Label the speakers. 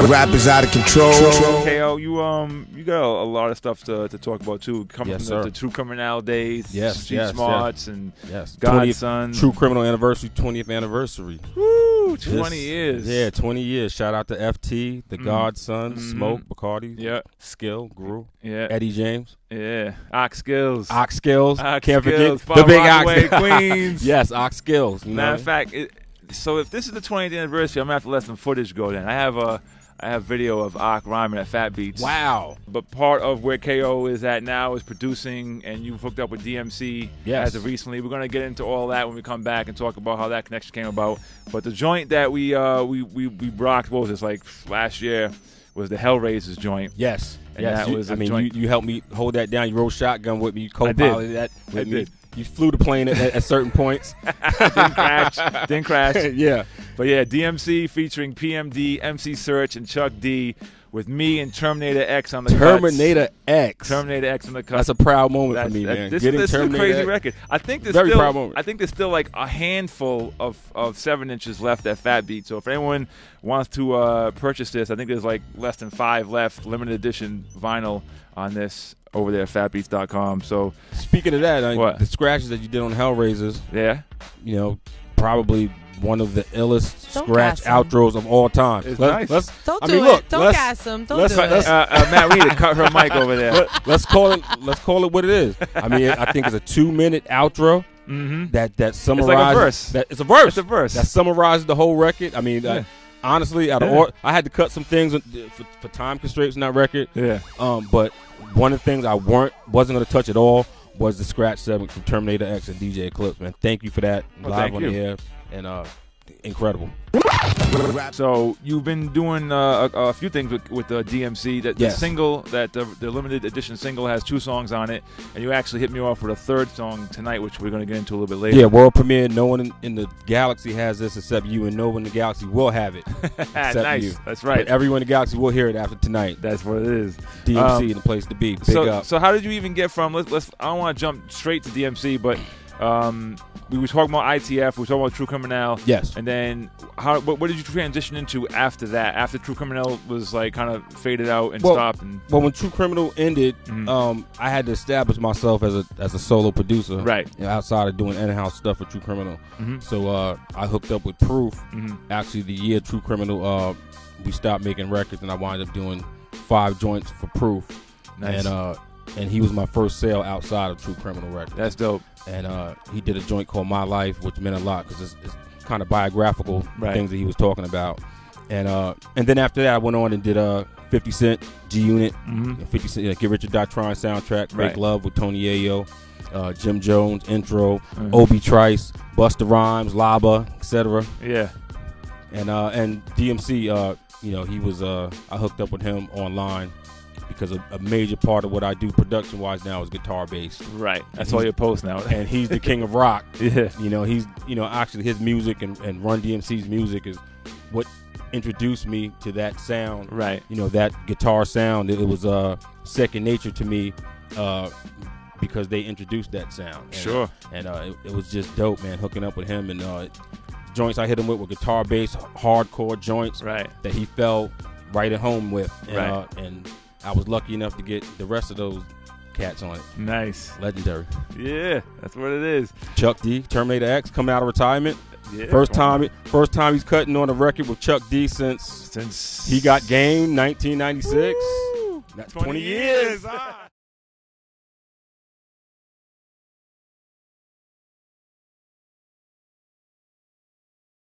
Speaker 1: Rap is out of control.
Speaker 2: KO, you got a lot of stuff to talk about too. Coming from the True Criminal days, Street Smarts, and Godsons.
Speaker 3: True Criminal anniversary, 20th anniversary.
Speaker 2: Woo, 20 years.
Speaker 3: Yeah, 20 years. Shout out to FT, the Godsons, Smoke, Bacardi, Skill, Guru, Eddie James.
Speaker 2: Yeah, Ox Skills.
Speaker 3: Can't forget
Speaker 2: the big Ox. Queens.
Speaker 3: Yes, Ox Skills.
Speaker 2: Matter of fact, so if this is the 20th anniversary, I'm gonna have to let some footage go. Then I have video of Ock rhyming at Fat Beats.
Speaker 3: Wow!
Speaker 2: But part of where KO is at now is producing, and you've hooked up with DMC as of recently. We're gonna get into all that when we come back and talk about how that connection came about. But the joint that we rocked, what was this, like last year, was the Hellraisers joint.
Speaker 3: Yes.
Speaker 2: And that was
Speaker 3: you helped me hold that down. You rode shotgun with me. You co-piloted that with me. You flew the plane at certain points.
Speaker 2: Didn't crash.
Speaker 3: Yeah.
Speaker 2: But yeah, DMC featuring PMD, MC Search, and Chuck D with me and Terminator X on the
Speaker 3: Terminator X.
Speaker 2: Terminator X on the cuts.
Speaker 3: That's a proud moment for me, man.
Speaker 2: This is a crazy record. I think there's
Speaker 3: proud moment.
Speaker 2: I think there's still like a handful of 7-inches left at Fat Beat. So if anyone wants to purchase this, I think there's like less than 5 left, limited edition vinyl on this over there at fatbeats.com. So
Speaker 3: speaking of that, the scratches that you did on Hellraisers, probably one of the illest scratch outros of all time.
Speaker 2: It's nice.
Speaker 4: Don't do it. Don't gas him. Don't do it.
Speaker 2: Matt, we need to cut her mic over there.
Speaker 3: Let's call it what it is. I mean, I think it's a 2-minute outro that summarizes.
Speaker 2: It's like a verse.
Speaker 3: It's a verse that summarizes the whole record. I mean, honestly, I had to cut some things for time constraints on that record.
Speaker 2: Yeah.
Speaker 3: But one of the things I wasn't going to touch at all was the scratch segment from Terminator X and DJ Eclipse. Man, thank you for that. Live on the air. And incredible.
Speaker 2: So you've been doing a few things with the DMC. The single, that the limited edition single, has 2 songs on it, and you actually hit me off with a 3rd song tonight, which we're going to get into a little bit later.
Speaker 3: Yeah, world premiere. No one in the galaxy has this except you, and no one in the galaxy will have it except
Speaker 2: nice.
Speaker 3: you.
Speaker 2: That's right.
Speaker 3: But everyone in the galaxy will hear it after tonight.
Speaker 2: That's what it is.
Speaker 3: DMC, the place to be. Big up.
Speaker 2: So how did you even get from? I don't want to jump straight to DMC, but. We were talking about ITF. We were talking about True Criminal.
Speaker 3: Yes.
Speaker 2: And then, what did you transition into after that? After True Criminal was like kind of faded out and stopped.
Speaker 3: Well, when True Criminal ended, I had to establish myself as a solo producer.
Speaker 2: Right.
Speaker 3: Outside of doing in-house stuff for True Criminal. So I hooked up with Proof. Actually, the year True Criminal, we stopped making records, and I wound up doing 5 joints for Proof.
Speaker 2: Nice.
Speaker 3: And he was my first sale outside of True Criminal Records.
Speaker 2: That's dope.
Speaker 3: And he did a joint called My Life, which meant a lot because it's kind of biographical things that he was talking about. And then after that, I went on and did 50 Cent, G-Unit, 50 Cent, Get Rich or Die Trying soundtrack, Fake Love with Tony Yayo, Jim Jones, Intro, Obi Trice, Busta Rhymes, Laba, etc.
Speaker 2: Yeah.
Speaker 3: And DMC, he was I hooked up with him online. Because a major part of what I do production-wise now is guitar-based.
Speaker 2: Right. That's all your post now.
Speaker 3: And he's the king of rock.
Speaker 2: Yeah.
Speaker 3: He's, actually his music and Run DMC's music is what introduced me to that sound.
Speaker 2: Right.
Speaker 3: That guitar sound. It was second nature to me because they introduced that sound. And,
Speaker 2: sure.
Speaker 3: And it was just dope, man, hooking up with him. And joints I hit him with were guitar-based, hardcore joints.
Speaker 2: Right.
Speaker 3: That he felt right at home with.
Speaker 2: Right.
Speaker 3: And I was lucky enough to get the rest of those cats on it.
Speaker 2: Nice.
Speaker 3: Legendary.
Speaker 2: Yeah, that's what it is.
Speaker 3: Chuck D, Terminator X, coming out of retirement.
Speaker 2: Yeah,
Speaker 3: first time he's cutting on a record with Chuck D since he got game, 1996.
Speaker 2: Woo!
Speaker 3: That's 20 years.